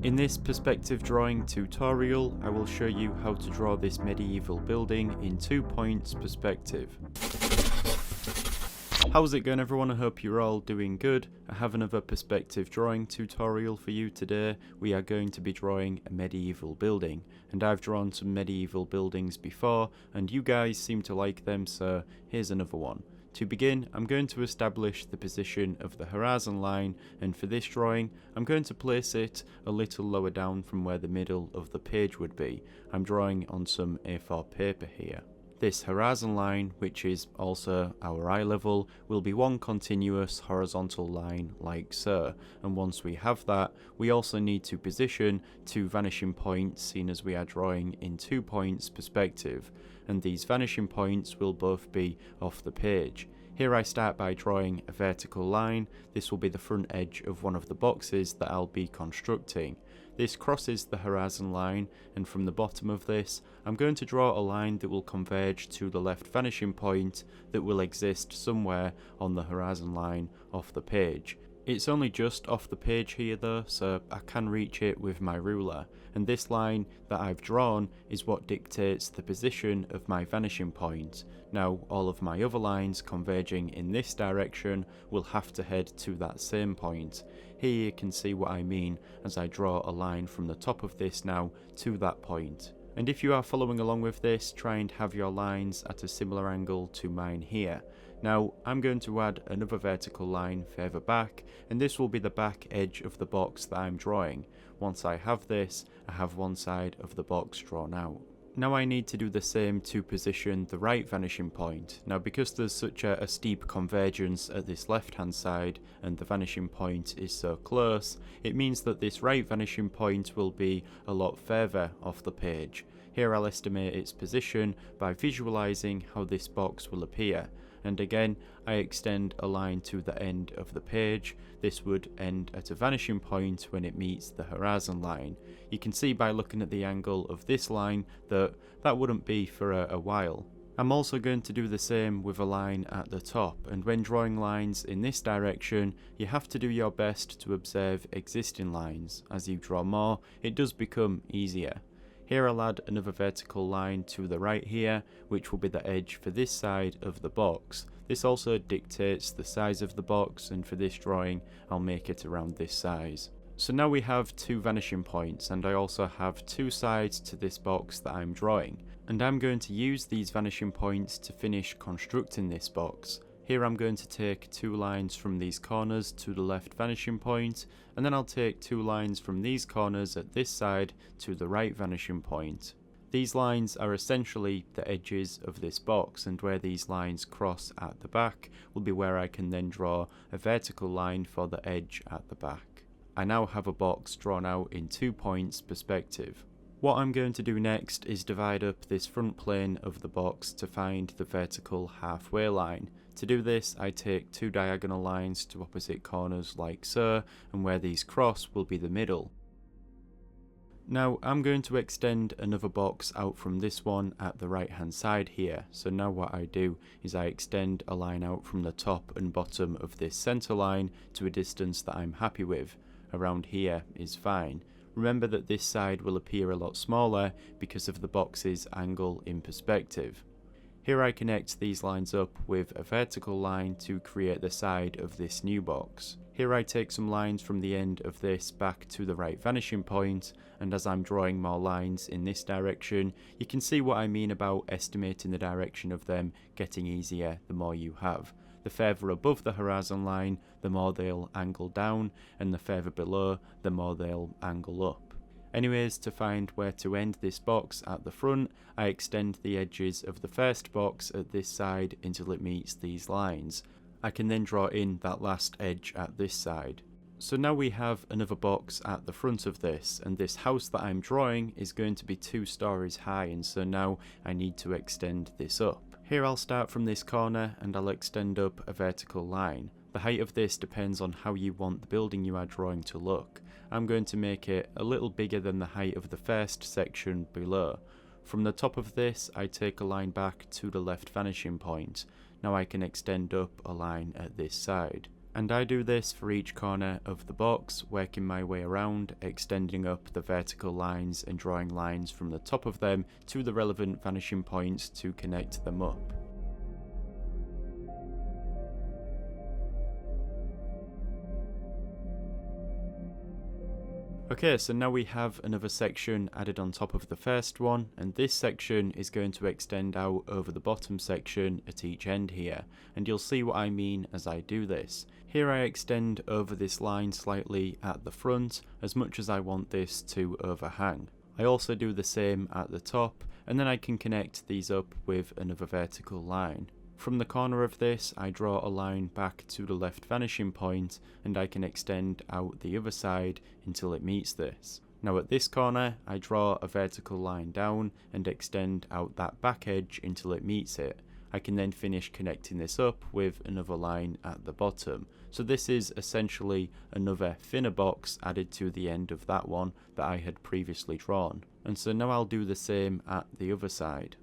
In this perspective drawing tutorial, I will show you how to draw this medieval building in 2 points perspective. How's it going everyone? I hope you're all doing good. I have another perspective drawing tutorial for you today. We are going to be drawing a medieval building, and I've drawn some medieval buildings before and you guys seem to like them, so here's another one. To begin, I'm going to establish the position of the horizon line, and for this drawing I'm going to place it a little lower down from where the middle of the page would be. I'm drawing on some A4 paper here. This horizon line, which is also our eye level, will be one continuous horizontal line like so, and once we have that, we also need to position 2 vanishing points, seen as we are drawing in 2 points perspective, and these vanishing points will both be off the page. Here I start by drawing a vertical line. This will be the front edge of one of the boxes that I'll be constructing. This crosses the horizon line, and from the bottom of this I'm going to draw a line that will converge to the left vanishing point that will exist somewhere on the horizon line off the page. It's only just off the page here though, so I can reach it with my ruler, and this line that I've drawn is what dictates the position of my vanishing point. Now all of my other lines converging in this direction will have to head to that same point. Here you can see what I mean as I draw a line from the top of this now to that point. And if you are following along with this, try and have your lines at a similar angle to mine here. Now I'm going to add another vertical line further back, and this will be the back edge of the box that I'm drawing. Once I have this, I have one side of the box drawn out. Now I need to do the same to position the right vanishing point. Now because there's such a steep convergence at this left hand side and the vanishing point is so close, it means that this right vanishing point will be a lot further off the page. Here I'll estimate its position by visualizing how this box will appear, and again I extend a line to the end of the page. This would end at a vanishing point when it meets the horizon line. You can see by looking at the angle of this line that that wouldn't be for a while. I'm also going to do the same with a line at the top, and when drawing lines in this direction you have to do your best to observe existing lines. As you draw more, it does become easier. Here I'll add another vertical line to the right here, which will be the edge for this side of the box. This also dictates the size of the box, and for this drawing I'll make it around this size. So now we have 2 vanishing points, and I also have 2 sides to this box that I'm drawing, and I'm going to use these vanishing points to finish constructing this box. Here I'm going to take 2 lines from these corners to the left vanishing point, and then I'll take 2 lines from these corners at this side to the right vanishing point. These lines are essentially the edges of this box, and where these lines cross at the back will be where I can then draw a vertical line for the edge at the back. I now have a box drawn out in 2 points perspective. What I'm going to do next is divide up this front plane of the box to find the vertical halfway line. To do this, I take 2 diagonal lines to opposite corners like so, and where these cross will be the middle. Now I'm going to extend another box out from this one at the right hand side here. So now what I do is I extend a line out from the top and bottom of this center line to a distance that I'm happy with. Around here is fine. Remember that this side will appear a lot smaller because of the box's angle in perspective. Here I connect these lines up with a vertical line to create the side of this new box. Here I take some lines from the end of this back to the right vanishing point, and as I'm drawing more lines in this direction, you can see what I mean about estimating the direction of them getting easier the more you have. The further above the horizon line, the more they'll angle down, and the further below, the more they'll angle up. Anyways, to find where to end this box at the front, I extend the edges of the first box at this side until it meets these lines. I can then draw in that last edge at this side. So now we have another box at the front of this, and this house that I'm drawing is going to be 2 stories high, and so now I need to extend this up. Here I'll start from this corner and I'll extend up a vertical line. The height of this depends on how you want the building you are drawing to look. I'm going to make it a little bigger than the height of the first section below. From the top of this, I take a line back to the left vanishing point. Now I can extend up a line at this side. And I do this for each corner of the box, working my way around, extending up the vertical lines and drawing lines from the top of them to the relevant vanishing points to connect them up. Okay, so now we have another section added on top of the first one, and this section is going to extend out over the bottom section at each end here, and you'll see what I mean as I do this. Here I extend over this line slightly at the front, as much as I want this to overhang. I also do the same at the top, and then I can connect these up with another vertical line. From the corner of this, I draw a line back to the left vanishing point, and I can extend out the other side until it meets this. Now at this corner, I draw a vertical line down and extend out that back edge until it meets it. I can then finish connecting this up with another line at the bottom. So this is essentially another thinner box added to the end of that one that I had previously drawn. And so now I'll do the same at the other side.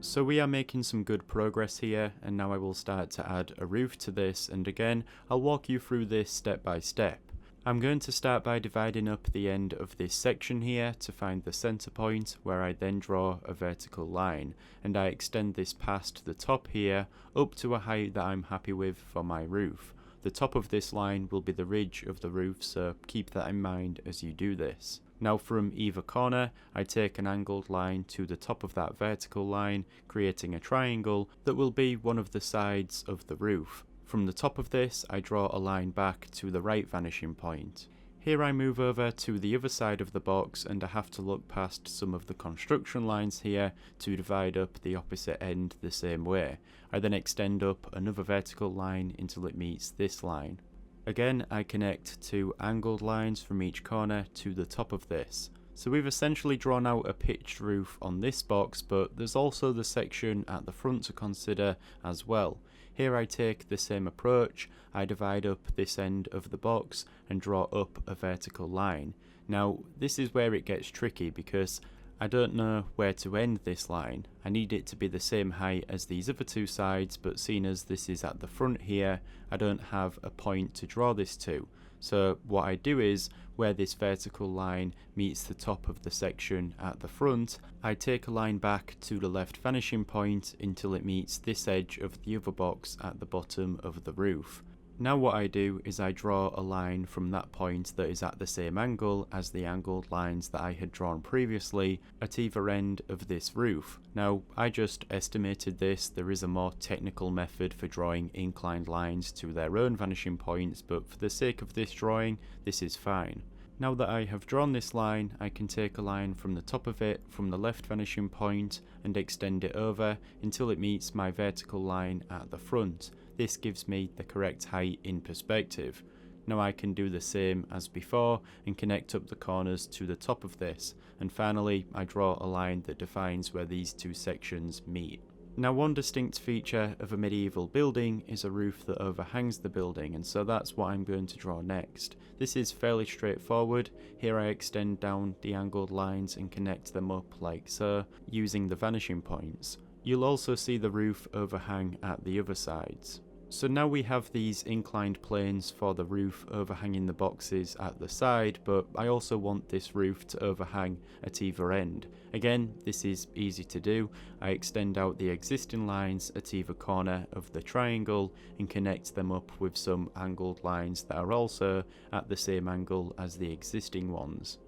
So we are making some good progress here, and now I will start to add a roof to this, and again I'll walk you through this step by step. I'm going to start by dividing up the end of this section here to find the center point, where I then draw a vertical line, and I extend this past the top here up to a height that I'm happy with for my roof. The top of this line will be the ridge of the roof, so keep that in mind as you do this. Now from either corner, I take an angled line to the top of that vertical line, creating a triangle that will be one of the sides of the roof. From the top of this, I draw a line back to the right vanishing point. Here I move over to the other side of the box, and I have to look past some of the construction lines here to divide up the opposite end the same way. I then extend up another vertical line until it meets this line. Again, I connect two angled lines from each corner to the top of this. So we've essentially drawn out a pitched roof on this box, but there's also the section at the front to consider as well. Here I take the same approach. I divide up this end of the box and draw up a vertical line. Now this is where it gets tricky, because I don't know where to end this line. I need it to be the same height as these other two sides, but seeing as this is at the front here, I don't have a point to draw this to. So what I do is, where this vertical line meets the top of the section at the front, I take a line back to the left vanishing point until it meets this edge of the other box at the bottom of the roof. Now what I do is I draw a line from that point that is at the same angle as the angled lines that I had drawn previously at either end of this roof. Now I just estimated this. There is a more technical method for drawing inclined lines to their own vanishing points, but for the sake of this drawing, this is fine. Now that I have drawn this line, I can take a line from the top of it from the left vanishing point and extend it over until it meets my vertical line at the front. This gives me the correct height in perspective. Now I can do the same as before and connect up the corners to the top of this, and finally I draw a line that defines where these two sections meet. Now one distinct feature of a medieval building is a roof that overhangs the building, and so that's what I'm going to draw next. This is fairly straightforward. Here I extend down the angled lines and connect them up like so, using the vanishing points. You'll also see the roof overhang at the other sides. So now we have these inclined planes for the roof overhanging the boxes at the side, but I also want this roof to overhang at either end. Again, this is easy to do. I extend out the existing lines at either corner of the triangle and connect them up with some angled lines that are also at the same angle as the existing ones.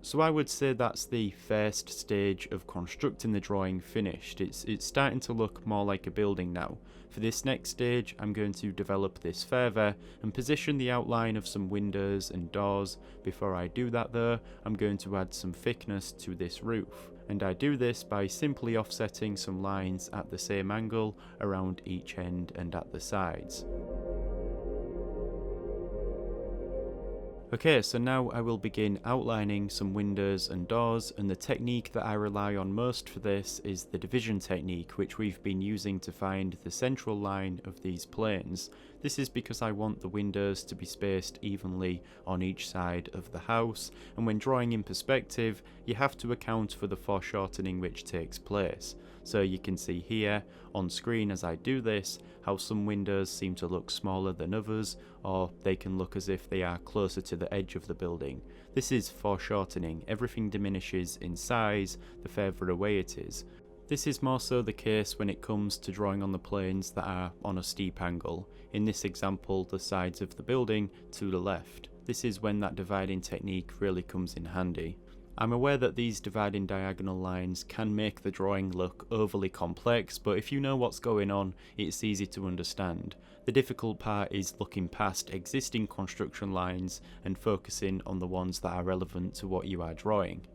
So I would say that's the first stage of constructing the drawing finished. It's starting to look more like a building now. For this next stage, I'm going to develop this further and position the outline of some windows and doors. Before I do that though, I'm going to add some thickness to this roof. And I do this by simply offsetting some lines at the same angle around each end and at the sides. Okay, so now I will begin outlining some windows and doors, and the technique that I rely on most for this is the division technique, which we've been using to find the central line of these planes. This is because I want the windows to be spaced evenly on each side of the house, and when drawing in perspective, you have to account for the foreshortening which takes place. So you can see here on screen as I do this, how some windows seem to look smaller than others, or they can look as if they are closer to the edge of the building. This is foreshortening. Everything diminishes in size the further away it is. This is more so the case when it comes to drawing on the planes that are on a steep angle. In this example, the sides of the building to the left. This is when that dividing technique really comes in handy. I'm aware that these dividing diagonal lines can make the drawing look overly complex, but if you know what's going on, it's easy to understand. The difficult part is looking past existing construction lines and focusing on the ones that are relevant to what you are drawing.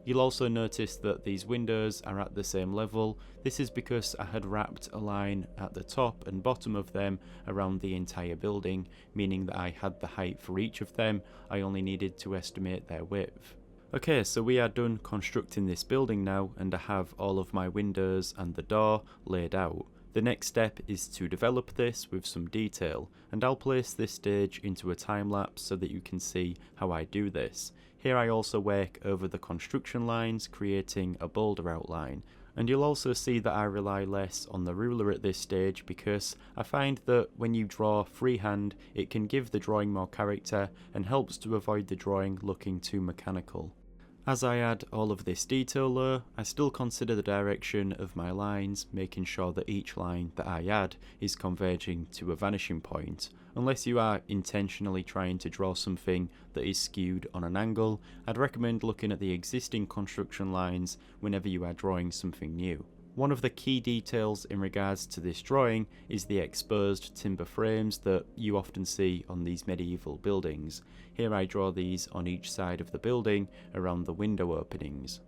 You'll also notice that these windows are at the same level. This is because I had wrapped a line at the top and bottom of them around the entire building, meaning that I had the height for each of them. I only needed to estimate their width. Okay, so we are done constructing this building now, and I have all of my windows and the door laid out. The next step is to develop this with some detail, and I'll place this stage into a time lapse so that you can see how I do this. Here I also work over the construction lines, creating a bolder outline. And you'll also see that I rely less on the ruler at this stage because I find that when you draw freehand, it can give the drawing more character and helps to avoid the drawing looking too mechanical. As I add all of this detail though, I still consider the direction of my lines, making sure that each line that I add is converging to a vanishing point. Unless you are intentionally trying to draw something that is skewed on an angle, I'd recommend looking at the existing construction lines whenever you are drawing something new. One of the key details in regards to this drawing is the exposed timber frames that you often see on these medieval buildings. Here I draw these on each side of the building around the window openings.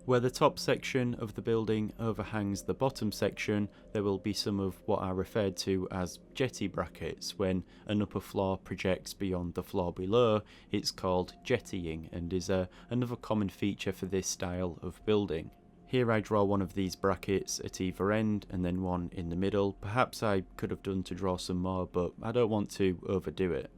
Where the top section of the building overhangs the bottom section, there will be some of what are referred to as jetty brackets. When an upper floor projects beyond the floor below, it's called jettying and is another common feature for this style of building. Here I draw one of these brackets at either end and then one in the middle. Perhaps I could have done to draw some more, but I don't want to overdo it.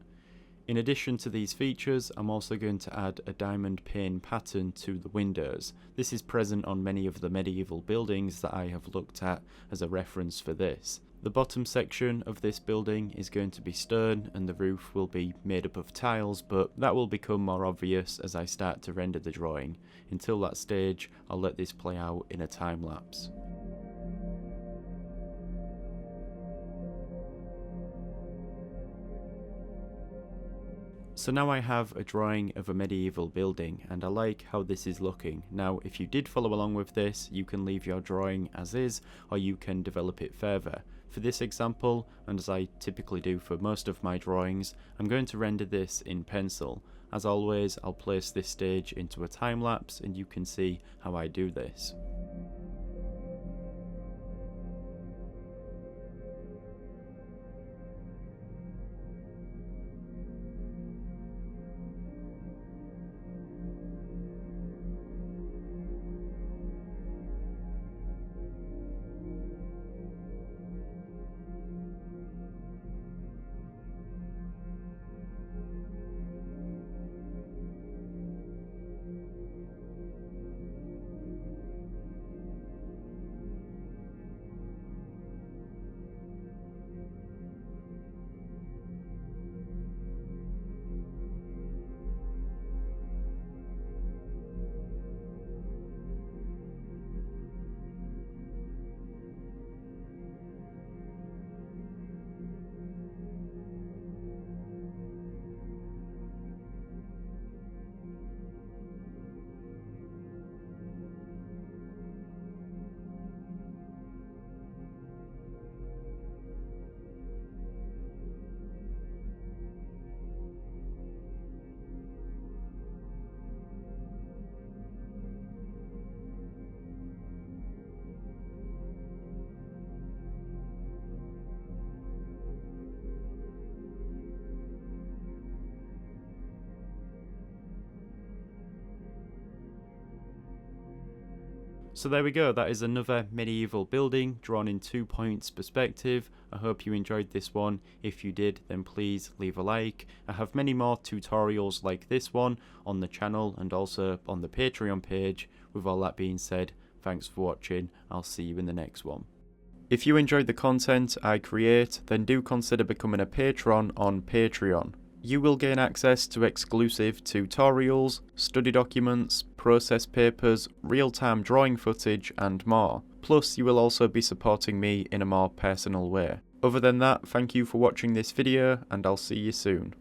In addition to these features, I'm also going to add a diamond pane pattern to the windows. This is present on many of the medieval buildings that I have looked at as a reference for this. The bottom section of this building is going to be stone and the roof will be made up of tiles, but that will become more obvious as I start to render the drawing. Until that stage, I'll let this play out in a time lapse. So now I have a drawing of a medieval building and I like how this is looking. Now if you did follow along with this, you can leave your drawing as is or you can develop it further. For this example, and as I typically do for most of my drawings, I'm going to render this in pencil. As always, I'll place this stage into a time lapse and you can see how I do this. So there we go, that is another medieval building drawn in 2 points perspective. I hope you enjoyed this one. If you did, then please leave a like. I have many more tutorials like this one on the channel and also on the Patreon page. With all that being said, thanks for watching. I'll see you in the next one. If you enjoyed the content I create, then do consider becoming a patron on Patreon. You will gain access to exclusive tutorials, study documents, process papers, real-time drawing footage and more. Plus you will also be supporting me in a more personal way. Other than that, thank you for watching this video and I'll see you soon.